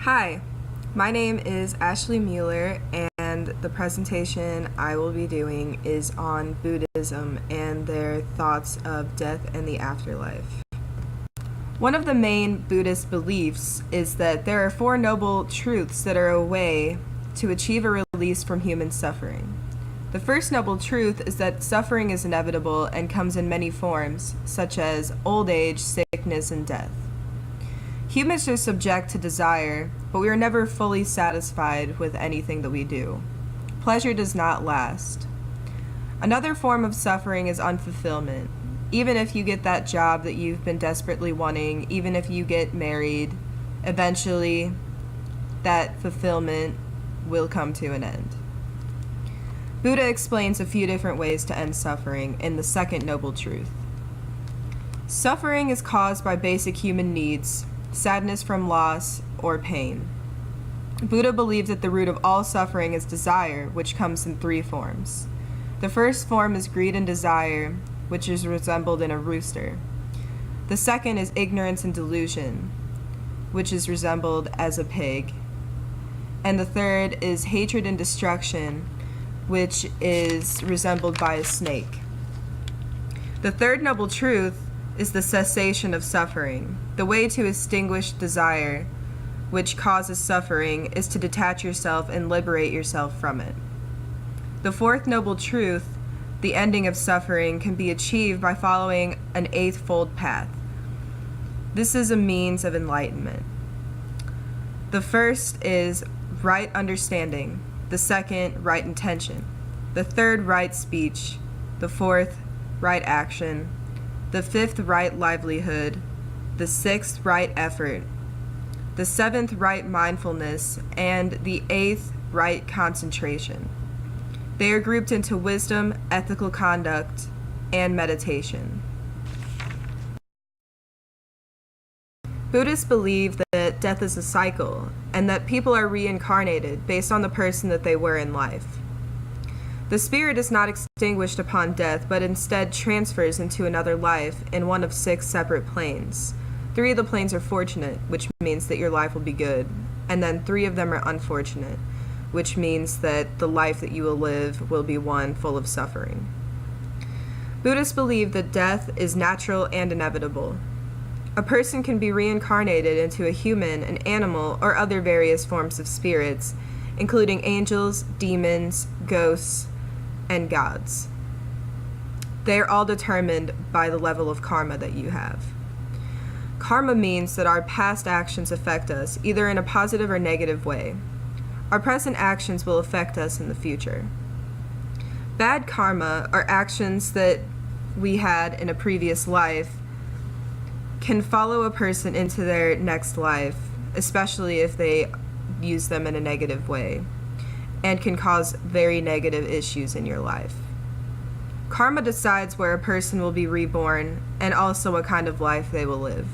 Hi, my name is Ashley Mueller, and the presentation I will be doing is on Buddhism and their thoughts of death and the afterlife. One of the main Buddhist beliefs is that there are four noble truths that are a way to achieve a release from human suffering. The first noble truth is that suffering is inevitable and comes in many forms, such as old age, sickness, and death. Humans are subject to desire, but we are never fully satisfied with anything that we do. Pleasure does not last. Another form of suffering is unfulfillment. Even if you get that job that you've been desperately wanting, even if you get married, eventually that fulfillment will come to an end. Buddha explains a few different ways to end suffering in the second noble truth. Suffering is caused by basic human needs, sadness from loss, or pain. Buddha believed that the root of all suffering is desire, which comes in three forms. The first form is greed and desire, which is resembled in a rooster. The second is ignorance and delusion, which is resembled as a pig. And the third is hatred and destruction, which is resembled by a snake. The third noble truth is the cessation of suffering. The way to extinguish desire, which causes suffering, is to detach yourself and liberate yourself from it. The fourth noble truth, the ending of suffering, can be achieved by following an eightfold path. This is a means of enlightenment. The first is right understanding, the second, right intention, the third, right speech, the fourth, right action, the fifth, right livelihood, the sixth, right effort, the seventh, right mindfulness, and the eighth, right concentration. They are grouped into wisdom, ethical conduct, and meditation. Buddhists believe that death is a cycle, and that people are reincarnated based on the person that they were in life. The spirit is not extinguished upon death, but instead transfers into another life in one of 6 separate planes. 3 of the planes are fortunate, which means that your life will be good, and then 3 of them are unfortunate, which means that the life that you will live will be one full of suffering. Buddhists believe that death is natural and inevitable. A person can be reincarnated into a human, an animal, or other various forms of spirits, including angels, demons, ghosts, and gods. They are all determined by the level of karma that you have. Karma means that our past actions affect us, either in a positive or negative way. Our present actions will affect us in the future. Bad karma, or actions that we had in a previous life, can follow a person into their next life, especially if they use them in a negative way, and can cause very negative issues in your life. Karma decides where a person will be reborn and also what kind of life they will live.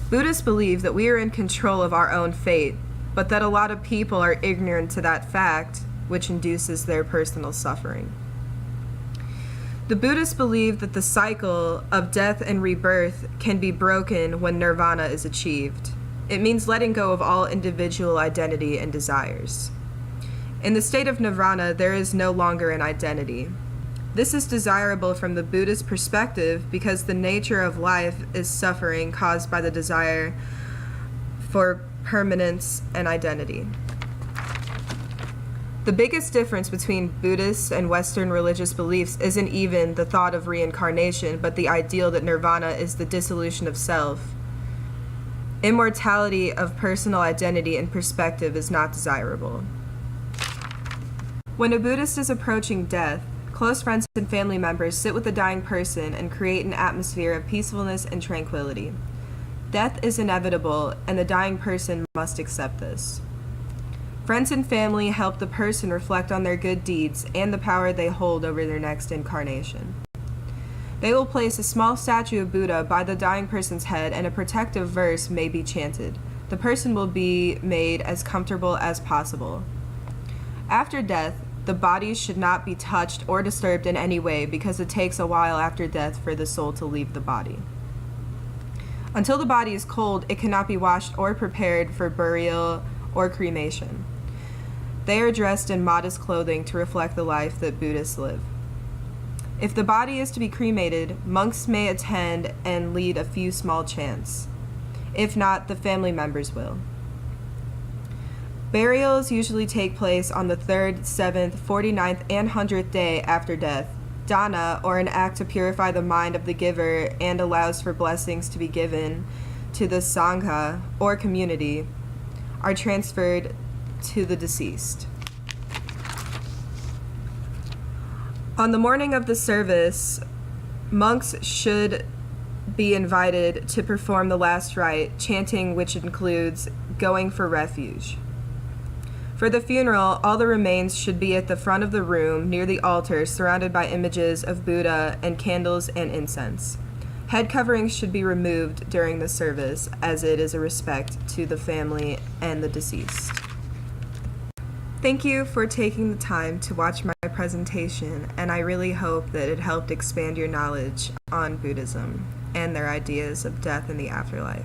Buddhists believe that we are in control of our own fate, but that a lot of people are ignorant to that fact, which induces their personal suffering. The Buddhists believe that the cycle of death and rebirth can be broken when nirvana is achieved. It means letting go of all individual identity and desires. In the state of nirvana, there is no longer an identity. This is desirable from the Buddhist perspective because the nature of life is suffering caused by the desire for permanence and identity. The biggest difference between Buddhist and Western religious beliefs isn't even the thought of reincarnation, but the ideal that nirvana is the dissolution of self. Immortality of personal identity and perspective is not desirable. When a Buddhist is approaching death, close friends and family members sit with the dying person and create an atmosphere of peacefulness and tranquility. Death is inevitable, and the dying person must accept this. Friends and family help the person reflect on their good deeds and the power they hold over their next incarnation. They will place a small statue of Buddha by the dying person's head, and a protective verse may be chanted. The person will be made as comfortable as possible. After death, the body should not be touched or disturbed in any way because it takes a while after death for the soul to leave the body. Until the body is cold, it cannot be washed or prepared for burial or cremation. They are dressed in modest clothing to reflect the life that Buddhists live. If the body is to be cremated, monks may attend and lead a few small chants. If not, the family members will. Burials usually take place on the 3rd, 7th, 49th, and 100th day after death. Dana, or an act to purify the mind of the giver and allows for blessings to be given to the Sangha, or community, are transferred to the deceased. On the morning of the service, monks should be invited to perform the last rite, chanting which includes going for refuge. For the funeral, all the remains should be at the front of the room near the altar, surrounded by images of Buddha and candles and incense. Head coverings should be removed during the service, as it is a respect to the family and the deceased. Thank you for taking the time to watch my presentation, and I really hope that it helped expand your knowledge on Buddhism and their ideas of death and the afterlife.